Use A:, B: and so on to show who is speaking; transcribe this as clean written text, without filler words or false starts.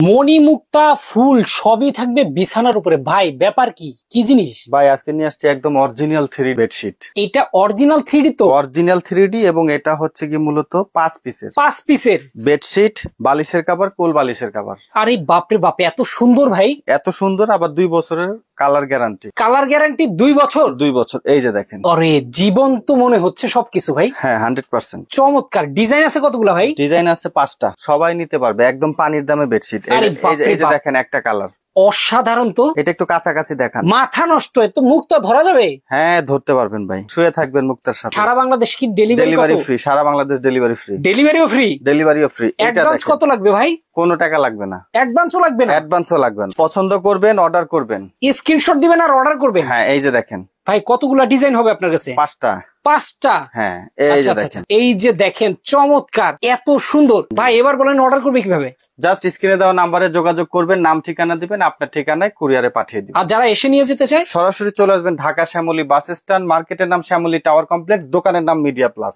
A: মণিমুক্তা ফুল সবই থাকবে বিছানার উপরে। ভাই ব্যাপার কি কি জিনিস
B: ভাই? আজকে নিয়ে আসছে একদম অরিজিনাল 3D বেডশিট।
A: এটা অরিজিনাল 3D তো?
B: অরিজিনাল 3D এবং এটা হচ্ছে কি মূলত 5 পিসের
A: বেডশিট,
B: বালিশের কভার, কোল বালিশের কভার।
A: আরে বাপরে বাপ, এত সুন্দর ভাই!
B: এত সুন্দর, আবার 2 বছরের কালার গ্যারান্টি।
A: কালার গ্যারান্টি 2 বছর?
B: 2 বছর, এই যে দেখেন।
A: আরে জীবন্ত মনে হচ্ছে সবকিছু ভাই।
B: হ্যাঁ 100%।
A: চমৎকার। ডিজাইন আছে কতগুলো ভাই?
B: ডিজাইন আছে 5টা, সবাই নিতে পারবে, একদম পানির দামে বেডশিট। এই যে দেখেন একটা কালার
A: অসাধারণ তো।
B: এটা একটু কাছাকাছি দেখান।
A: মাথা নষ্ট, এত মুক্তা ধরা যাবে?
B: হ্যাঁ ধরতে পারবেন ভাই, শুয়ে থাকবেন মুক্তার সাথে।
A: সারা বাংলাদেশ কি ডেলিভারি
B: ফ্রি? সারা বাংলাদেশ ডেলিভারি ফ্রি।
A: ডেলিভারিও ফ্রি?
B: ডেলিভারিও ফ্রি।
A: অ্যাডভান্স কত লাগবে ভাই?
B: কোনো টাকা লাগবে না।
A: অ্যাডভান্সও লাগবে না?
B: অ্যাডভান্সও লাগবে না। পছন্দ করবেন, অর্ডার করবেন,
A: স্ক্রিনশট দিবেন আর অর্ডার করবেন।
B: হ্যাঁ এই যে দেখেন
A: ভাই কতগুলা ডিজাইন হবে আপনার কাছে?
B: 5টা।
A: 5টা?
B: হ্যাঁ এই যে দেখেন।
A: এই যে দেখেন, চমৎকার, এত সুন্দর। ভাই এবার বলেন অর্ডার করবে কিভাবে?
B: জাস্ট স্ক্রিনে দেওয়া নাম্বারে যোগাযোগ করবেন, নাম ঠিকানা দিবেন, আপনার ঠিকানায় কুরিয়ারে পাঠিয়ে দিবেন।
A: আর যারা এসে নিয়ে যেতে চায়
B: সরাসরি চলে আসবেন ঢাকা শ্যামলী বাস স্ট্যান্ড, মার্কেটের নাম শ্যামলী টাওয়ার কমপ্লেক্স, দোকানের নাম মিডিয়া প্লাস।